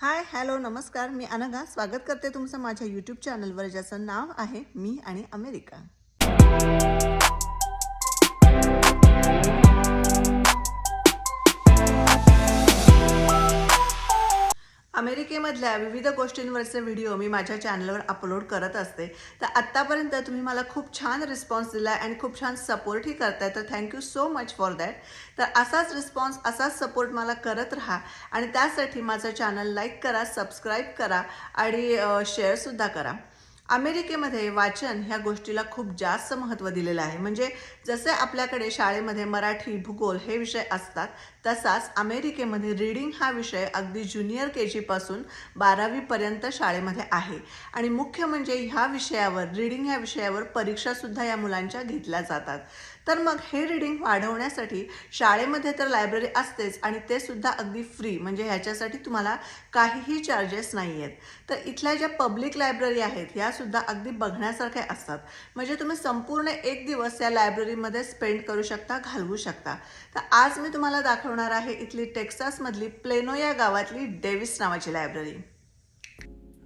Hi hello नमस्कार. मी अनघा स्वागत करते तुमचं माझ्या यूट्यूब चॅनलवर, ज्याचं नाव आहे मी आणि अमेरिका. अमेरिकेमधल्या विविध गोष्टींवरचे व्हिडिओ मी माझ्या चॅनलवर अपलोड करत असते. तर आत्तापर्यंत तुम्ही मला खूप छान रिस्पॉन्स दिला आणि खूप छान सपोर्टही करताय, तर thank you so much for that. तर असाच रिस्पॉन्स, असाच सपोर्ट मला करत राहा आणि त्यासाठी माझं चॅनल लाईक करा, सबस्क्राईब करा आणि शेअरसुद्धा करा. अमेरिकेमध्ये वाचन ह्या गोष्टीला खूप जास्त महत्त्व दिलेलं आहे. म्हणजे जसे आपल्याकडे शाळेमध्ये मराठी, भूगोल हे विषय असतात, तसाच अमेरिकेमध्ये रीडिंग हा विषय अगदी ज्युनियर KG पासून 12वीपर्यंत शाळेमध्ये आहे. आणि मुख्य म्हणजे ह्या विषयावर, रीडिंग ह्या विषयावर परीक्षासुद्धा या मुलांच्या घेतल्या जातात. तर मग हे रीडिंग वाढवण्यासाठी शाळेमध्ये तर लायब्ररी असतेच आणि ते सुद्धा अगदी फ्री, म्हणजे ह्याच्यासाठी तुम्हाला काहीही चार्जेस नाही आहेत. तर इथल्या ज्या पब्लिक लायब्ररी आहेत ह्यासुद्धा अगदी बघण्यासारख्या असतात. म्हणजे तुम्ही संपूर्ण एक दिवस या लायब्ररीमध्ये स्पेंड करू शकता, घालवू शकता. तर आज मी तुम्हाला दाखवणार आहे इथली टेक्सासमधली प्लेनो या गावातली डेव्हिस नावाची लायब्ररी.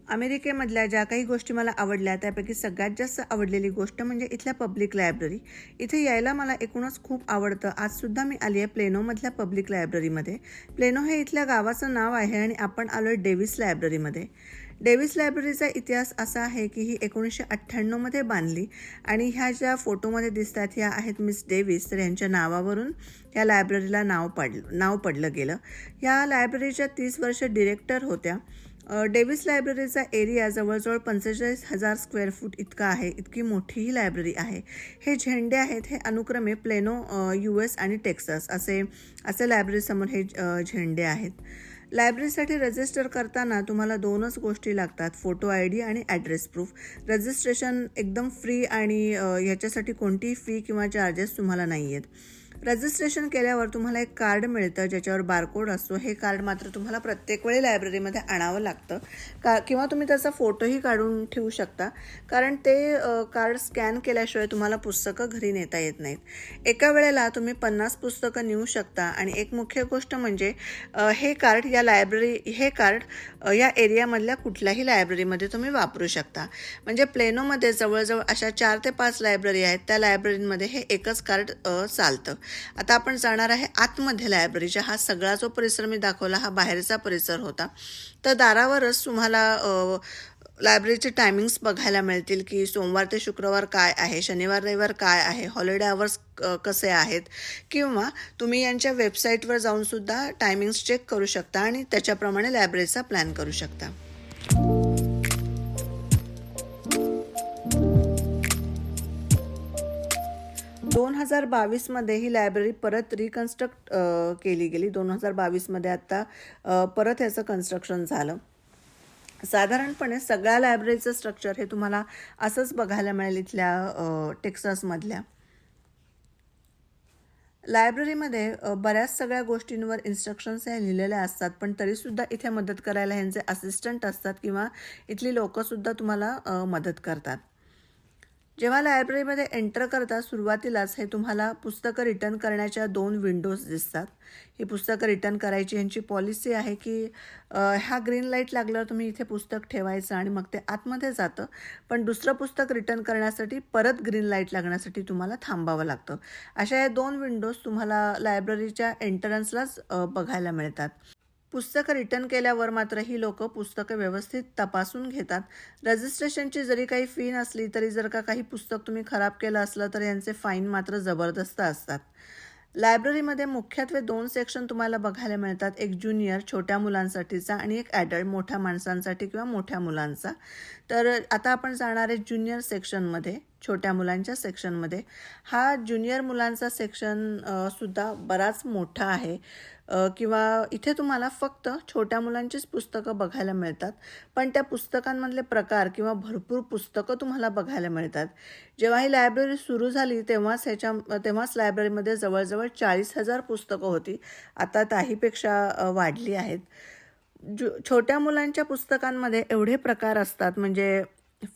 अमेरिकेमधल्या ज्या काही गोष्टी मला आवडल्या त्यापैकी सगळ्यात जास्त आवडलेली गोष्ट म्हणजे इथल्या पब्लिक लायब्ररी. इथे यायला मला एकूणच खूप आवडतं. आजसुद्धा मी आली आहे प्लेनोमधल्या पब्लिक लायब्ररीमध्ये. प्लेनो हे इथल्या गावाचं नाव आहे आणि आपण आलो आहे डेव्हिस लायब्ररीमध्ये. डेव्हिस लायब्ररीचा इतिहास असा आहे की ही 1998मध्ये बांधली आणि ह्या ज्या फोटोमध्ये दिसतात ह्या आहेत मिस डेव्हिस. तर यांच्या नावावरून ह्या लायब्ररीला नाव पडलं गेलं. ह्या लायब्ररीच्या 30 वर्ष डिरेक्टर होत्या. डेव्हिस लायब्ररीचा एरिया जवळजवळ 45,000 स्क्वेअर फूट इतका आहे. इतकी मोठी ही लायब्ररी आहे. हे झेंडे आहेत हे अनुक्रमे प्लेनो, US आणि टेक्सास असे लायब्ररीसमोर हे झेंडे आहेत. लायब्ररीसाठी रजिस्टर करताना तुम्हाला 2च गोष्टी लागतात, फोटो ID आणि ॲड्रेस प्रूफ. रजिस्ट्रेशन एकदम फ्री आणि ह्याच्यासाठी कोणतीही फी किंवा चार्जेस तुम्हाला नाही आहेत. रजिस्ट्रेशन केल्यावर तुम्हाला एक कार्ड मिळतं ज्याच्यावर बारकोड असतो. हे कार्ड मात्र तुम्हाला प्रत्येक वेळी लायब्ररीमध्ये आणावं लागतं किंवा तुम्ही त्याचा फोटोही काढून ठेवू शकता, कारण ते कार्ड स्कॅन केल्याशिवाय तुम्हाला पुस्तकं घरी नेता येत नाहीत. एका वेळेला तुम्ही 50 पुस्तकं नेऊ शकता आणि एक मुख्य गोष्ट म्हणजे हे कार्ड या एरियामधल्या कुठल्याही लायब्ररीमध्ये तुम्ही वापरू शकता. म्हणजे प्लेनोमध्ये जवळजवळ अशा 4 ते 5 लायब्ररी आहेत. त्या लायब्ररीमध्ये हे एकच कार्ड चालतं. आता आपण जाणार आहे आतमध्ये लायब्ररीच्या. हा सगळा जो परिसर मी दाखवला हा बाहेरचा परिसर होता. तर दारावरच तुम्हाला लायब्ररीचे टायमिंग्स बघायला मिळतील की सोमवार ते शुक्रवार काय आहे, शनिवार रविवार काय आहे, हॉलिडे आवर्स कसे आहेत, किंवा तुम्ही यांच्या वेबसाईटवर जाऊनसुद्धा टायमिंग्स चेक करू शकता आणि त्याच्याप्रमाणे लायब्ररीचा प्लॅन करू शकता. 2022मध्ये ही लायब्ररी परत रिकन्स्ट्रक्ट केली गेली. 2022मध्ये आत्ता परत ह्याचं कन्स्ट्रक्शन झालं. साधारणपणे सगळ्या लायब्ररीचं स्ट्रक्चर हे तुम्हाला असंच बघायला मिळेल इथल्या टेक्सासमधल्या लायब्ररीमध्ये. बऱ्याच सगळ्या गोष्टींवर इन्स्ट्रक्शन्स ह्या लिहिलेल्या असतात, पण तरीसुद्धा इथे मदत करायला ह्यांचे असिस्टंट असतात किंवा इथली लोकंसुद्धा तुम्हाला मदत करतात. जेव्हा लायब्ररीमध्ये एंटर करता सुरुवातीलाच हे तुम्हाला पुस्तकं रिटर्न करण्याच्या 2 विंडोज दिसतात. ही पुस्तकं रिटर्न करायची ह्यांची पॉलिसी आहे की हा ग्रीन लाईट लागल्यावर तुम्ही इथे पुस्तक ठेवायचं आणि मग ते आतमध्ये जातं, पण दुसरं पुस्तक रिटर्न करण्यासाठी परत ग्रीन लाईट लागण्यासाठी तुम्हाला थांबावं लागतं. अशा या 2 विंडोज तुम्हाला लायब्ररीच्या एंट्रन्सलाच बघायला मिळतात. पुस्तकं रिटर्न केल्यावर मात्र ही लोकं पुस्तकं व्यवस्थित तपासून घेतात. रजिस्ट्रेशनची जरी काही फी नसली तरी जर का काही पुस्तक तुम्ही खराब केलं असलं तर यांचे फाईन मात्र जबरदस्त असतात. लायब्ररीमध्ये मुख्यत्वे 2 सेक्शन तुम्हाला बघायला मिळतात. एक ज्युनियर छोट्या मुलांसाठीचा आणि एक ॲडल्ट मोठ्या माणसांसाठी किंवा मोठ्या मुलांचा. तर आता आपण जाणार आहे ज्युनियर सेक्शनमध्ये, छोट्या मुलांच्या सेक्शनमध्ये. हा ज्युनियर मुलांचा सेक्शन सुद्धा बराच मोठा आहे किंवा इथे तुम्हाला फक्त छोट्या मुलांचीच पुस्तकं बघायला मिळतात, पण त्या पुस्तकांमधले प्रकार किंवा भरपूर पुस्तकं तुम्हाला बघायला मिळतात. जेव्हा ही लायब्ररी सुरू झाली तेव्हाच लायब्ररीमध्ये जवळजवळ 40,000 पुस्तकं होती. आता त्याहीपेक्षा वाढली आहेत. छोट्या मुलांच्या पुस्तकांमध्ये एवढे प्रकार असतात, म्हणजे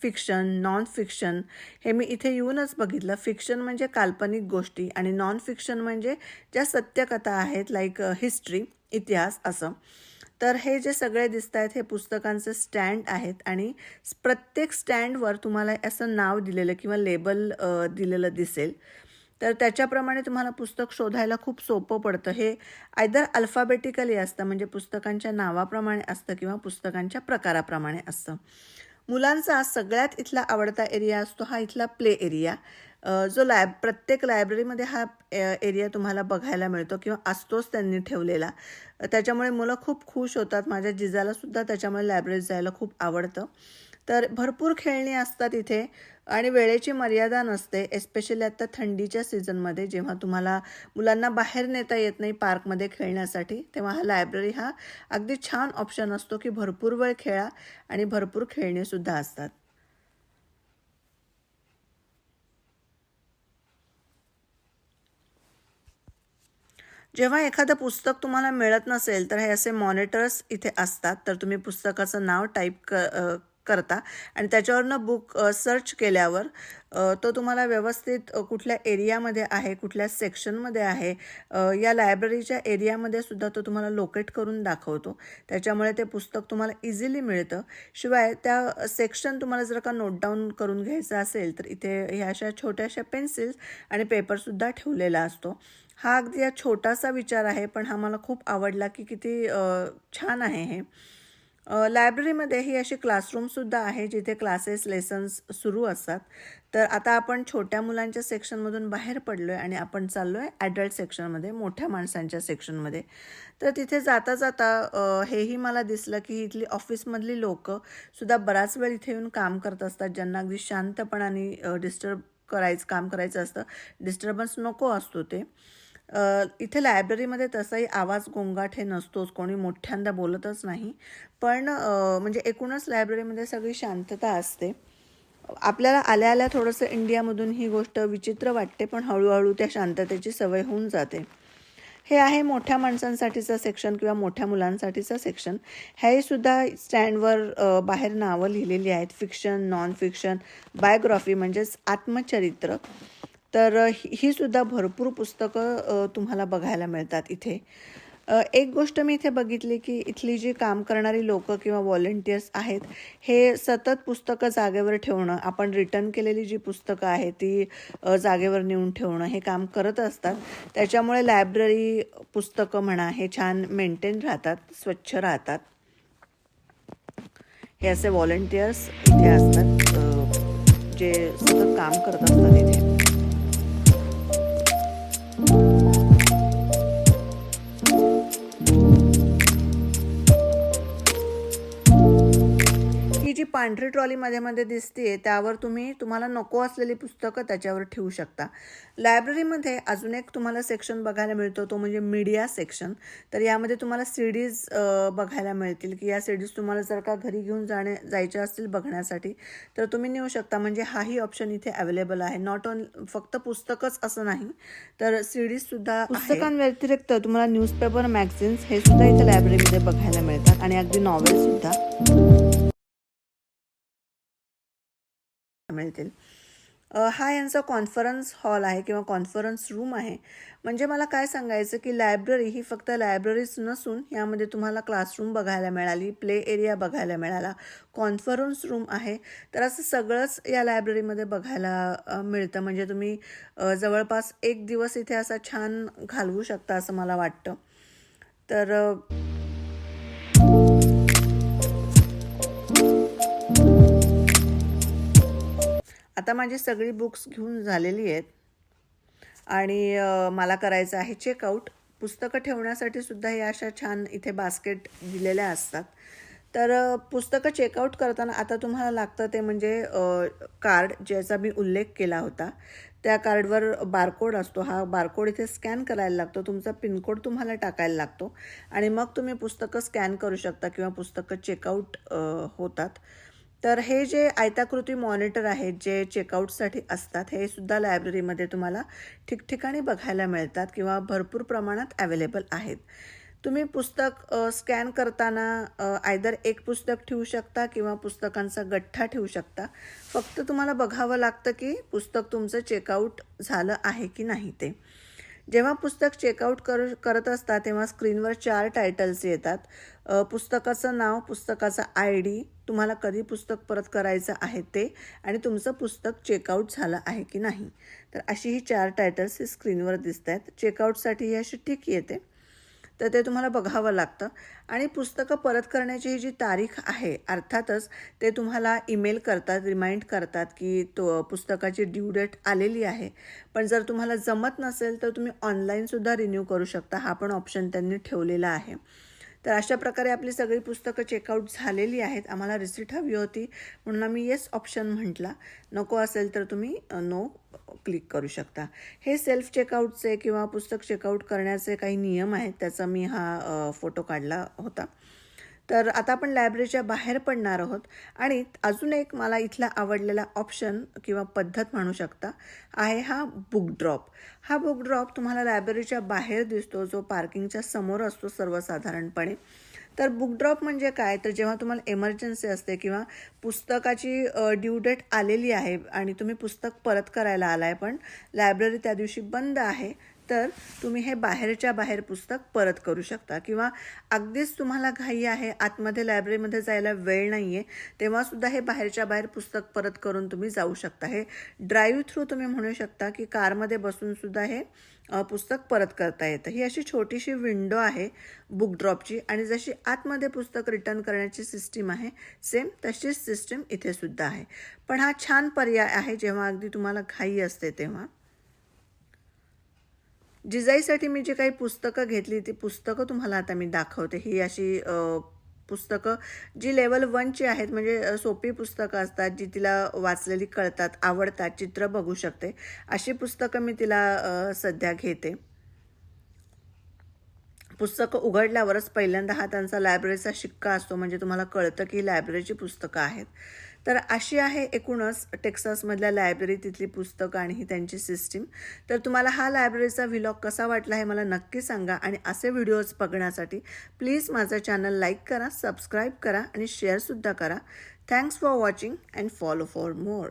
फिक्शन, नॉन फिक्शन. हे मी इथे येऊनच बघितलं. फिक्शन म्हणजे काल्पनिक गोष्टी आणि नॉन फिक्शन म्हणजे ज्या सत्यकथा आहेत, लाईक हिस्ट्री, इतिहास असं. तर हे जे सगळे दिसत आहेत हे पुस्तकांचे स्टँड आहेत आणि प्रत्येक स्टँडवर तुम्हाला असं नाव दिलेलं किंवा लेबल दिलेलं दिसेल. तर त्याच्याप्रमाणे तुम्हाला पुस्तक शोधायला खूप सोपं पडतं. हे आयदर अल्फाबेटिकली असतं म्हणजे पुस्तकांच्या नावाप्रमाणे असतं किंवा पुस्तकांच्या प्रकाराप्रमाणे असतं. मुलांचा सगळ्यात इथला आवडता एरिया असतो हा इथला प्ले एरिया. जो प्रत्येक लायब्ररीमध्ये हा एरिया तुम्हाला बघायला मिळतो किंवा असतोच त्यांनी ठेवलेला. त्याच्यामुळे मुलं खूप खुश होतात. माझ्या जिजालासुद्धा त्याच्यामुळे लायब्ररीत जायला खूप आवडतं. तर भरपूर खेळणी असतात इथे आणि वेळेची मर्यादा नसते. एस्पेशली आता थंडीच्या सीझनमध्ये जेव्हा तुम्हाला मुलांना बाहेर नेता येत नाही पार्कमध्ये खेळण्यासाठी, तेव्हा लायब्ररी हा अगदी छान ऑप्शन असतो की भरपूर वेळ खेळा आणि भरपूर खेळणीसुद्धा असतात. जेव्हा एखादं पुस्तक तुम्हाला मिळत नसेल तर हे असे मॉनिटर्स इथे असतात. तर तुम्ही पुस्तकाचं नाव टाईप करता आणि त्याच्यावरनं बुक सर्च केल्यावर तो तुम्हाला व्यवस्थित कुठल्या एरियामध्ये आहे, कुठल्या सेक्शनमध्ये आहे, या लायब्ररीच्या एरियामध्ये सुद्धा तो तुम्हाला लोकेट करून दाखवतो. त्याच्यामुळे ते पुस्तक तुम्हाला इझिली मिळतं. शिवाय त्या सेक्शन तुम्हाला जर का नोट डाऊन करून घ्यायचं असेल तर इथे ह्या अशा छोट्याशा पेन्सिल्स आणि पेपरसुद्धा ठेवलेला असतो. हा अगदी छोटासा विचार आहे पण हा मला खूप आवडला की किती छान आहे हे. लायब्ररीमध्ये ही अशी क्लासरूमसुद्धा आहे जिथे क्लासेस लेसन्स सुरू असतात. तर आता आपण छोट्या मुलांच्या सेक्शनमधून बाहेर पडलो आहे आणि आपण चाललो आहे ॲडल्ट सेक्शनमध्ये, मोठ्या माणसांच्या सेक्शनमध्ये. तर तिथे जाता जाता हेही मला दिसलं की इथली ऑफिसमधली लोकंसुद्धा बराच वेळ इथे येऊन काम करत असतात. ज्यांना अगदी शांतपणाने काम करायचं असतं, डिस्टर्बन्स नको असतो ते. इथे लायब्ररीमध्ये तसाही आवाज गोंगाट हे नसतोच, कोणी मोठ्यांदा बोलतच नाही. पण म्हणजे एकूणच लायब्ररीमध्ये सगळी शांतता असते. आपल्याला आल्या आल्या थोडंसं इंडियामधून ही गोष्ट विचित्र वाटते पण हळूहळू त्या शांततेची सवय होऊन जाते. हे आहे मोठ्या माणसांसाठीचं सेक्शन किंवा मोठ्या मुलांसाठीचं सेक्शन. हे सुद्धा स्टँडवर बाहेर नावं लिहिलेली आहेत. फिक्शन, नॉन फिक्शन, बायोग्राफी म्हणजेच आत्मचरित्र. तर ही सुद्धा भरपूर पुस्तकं तुम्हाला बघायला मिळतात इथे. एक गोष्ट मी इथे बघितली की इथली जी काम करणारी लोकं किंवा व्हॉलंटियर्स आहेत हे सतत पुस्तकं जागेवर ठेवणं, आपण रिटर्न केलेली जी पुस्तकं आहेत ती जागेवर नेऊन ठेवणं हे काम करत असतात. त्याच्यामुळे लायब्ररी पुस्तकं म्हणा हे छान मेंटेन राहतात, स्वच्छ राहतात. हे असे व्हॉलंटियर्स इथे असतात जे सतत काम करत असतात इथे. ही जी पांढरी ट्रॉली मध्ये मध्ये दिसते त्यावर तुम्हाला नको असलेली पुस्तकं त्याच्यावर ठेवू शकता. लायब्ररीमध्ये अजून एक तुम्हाला सेक्शन बघायला मिळतो तो म्हणजे मीडिया सेक्शन. तर यामध्ये तुम्हाला सीडीज बघायला मिळतील की या सीडीज तुम्हाला जर का घरी घेऊन जायच्या असतील बघण्यासाठी तर तुम्ही नेऊ शकता. म्हणजे हाही ऑप्शन इथे अवेलेबल आहे. नॉट ओनली फक्त पुस्तकच असं नाही तर सीडीज सुद्धा. पुस्तकांव्यतिरिक्त तुम्हाला न्यूजपेपर, मॅगझिन्स हे सुद्धा इथे लायब्ररीमध्ये बघायला मिळतात आणि अगदी नॉवेल सुद्धा मिळतील. हा यांचा कॉन्फरन्स हॉल आहे किंवा कॉन्फरन्स रूम आहे. म्हणजे मला काय सांगायचं की लायब्ररी ही फक्त लायब्ररीच नसून यामध्ये तुम्हाला क्लासरूम बघायला मिळाली, प्ले एरिया बघायला मिळाला, कॉन्फरन्स रूम आहे. तर असं सगळंच या लायब्ररीमध्ये बघायला मिळतं. म्हणजे तुम्ही जवळपास एक दिवस इथे असा छान घालवू शकता असं मला वाटतं. तर आता माझी सगळी बुक्स घेऊन झालेली आहेत आणि मला करायचं आहे चेकआउट. पुस्तकं ठेवण्यासाठी सुद्धा या अशा छान इथे बास्केट दिलेल्या असतात. तर पुस्तकं चेकआउट करताना आता तुम्हाला लागतं ते म्हणजे कार्ड ज्याचा मी उल्लेख केला होता. त्या कार्डवर बारकोड असतो. हा बारकोड इथे स्कॅन करायला लागतो. तुमचा पिनकोड तुम्हाला टाकायला लागतो आणि मग तुम्ही पुस्तकं स्कॅन करू शकता किंवा पुस्तकं चेकआउट होतात. तर हे जे आयताकृती मॉनिटर आहेत जे चेकआउटसाठी असतात हे सुद्धा लायब्ररीमध्ये तुम्हाला ठिकठिकाणी बघायला मिळतात किंवा भरपूर प्रमाणात अवेलेबल आहेत. तुम्ही पुस्तक स्कॅन करताना आयदर एक पुस्तक ठेवू शकता किंवा पुस्तकांचा गठ्ठा ठेवू शकता. फक्त तुम्हाला बघावं लागतं की पुस्तक तुमचं चेकआउट झालं आहे की नाही ते. जेव्हा पुस्तक चेकआउट करत असता तेव्हा स्क्रीनवर 4 टायटल्स येतात. पुस्तकाचं नाव, पुस्तकाचा ID, तुम्हाला कधी पुस्तक परत करायचं आहे ते आणि तुमचं पुस्तक चेकआउट झालं आहे की नाही. तर अशी ही 4 टायटल्स ही स्क्रीनवर दिसत आहेत. चेकआउटसाठी ही अशी टिक येते. तर ते तुम्हाला बघावं लागतं आणि पुस्तकं परत करण्याची ही जी तारीख आहे अर्थातच ते तुम्हाला ईमेल करतात, रिमाइंड करतात की तो पुस्तकाची ड्यू डेट आलेली आहे. पण जर तुम्हाला जमत नसेल तर तुम्ही ऑनलाईनसुद्धा रिन्यू करू शकता. हा पण ऑप्शन त्यांनी ठेवलेला आहे. तर अशा प्रकारे आपली सगळी पुस्तकं चेकआउट झालेली आहेत. आम्हाला रिसीट हवी होती म्हणून आम्ही येस ऑप्शन म्हटला. नको असेल तर तुम्ही नो क्लिक करू शकता. हे सेल्फ चेकआउटचे किंवा पुस्तक चेकआउट करण्याचे काही नियम आहेत, त्याचा मी हा फोटो काढला होता. तर आता आपण लायब्ररीच्या बाहेर पडणार आहोत आणि अजून एक मला इथला आवडलेला ऑप्शन किंवा पद्धत म्हणू शकता आहे हा बुक ड्रॉप. हा बुक ड्रॉप तुम्हाला लायब्ररीच्या बाहेर दिसतो, जो पार्किंगच्या समोर असतो सर्वसाधारणपणे. तर बुक ड्रॉप म्हणजे काय, तर जेव्हा तुम्हाला एमर्जन्सी असते किंवा पुस्तकाची ड्यू डेट आलेली आहे आणि तुम्ही पुस्तक परत करायला आलाय पण लायब्ररी त्या दिवशी बंद आहे, तर तुम्ही हे बाहेरच्या बाहेर पुस्तक परत करू शकता. किंवा अगदीच तुम्हाला घाई आहे, आतमध्ये लायब्ररीमध्ये जायला वेळ नाही आहे, तेव्हासुद्धा हे बाहेरच्या बाहेर पुस्तक परत करून तुम्ही जाऊ शकता. हे ड्राईव्ह थ्रू तुम्ही म्हणू शकता की कारमध्ये बसूनसुद्धा हे पुस्तक परत करता येतं. ही अशी छोटीशी विंडो आहे बुक ड्रॉपची आणि जशी आतमध्ये पुस्तक रिटर्न करण्याची सिस्टीम आहे सेम तशीच सिस्टीम इथे सुद्धा आहे. पण हा छान पर्याय आहे जेव्हा अगदी तुम्हाला घाई असते तेव्हा. जिजाईसाठी मी जी काही पुस्तकं घेतली ती पुस्तकं तुम्हाला आता मी दाखवते. ही अशी पुस्तकं जी लेवल 1ची आहेत, म्हणजे सोपी पुस्तकं असतात जी तिला वाचलेली कळतात, आवडतात, चित्र बघू शकते, अशी पुस्तकं मी तिला सध्या घेते. पुस्तकं उघडल्यावरच पहिल्यांदा हा त्यांचा लायब्ररीचा शिक्का असतो, म्हणजे तुम्हाला कळतं की लायब्ररीची पुस्तकं आहेत. तर अशी आहे एकूणच टेक्सासमधल्या लायब्ररी, तिथली पुस्तकं आणि ही त्यांची सिस्टीम. तर तुम्हाला हा लायब्ररीचा व्लॉग कसा वाटला हे मला नक्की सांगा आणि असे व्हिडिओज बघण्यासाठी प्लीज माझं चॅनल लाईक करा, सबस्क्राईब करा आणि शेअरसुद्धा करा. Thanks for watching and follow for more.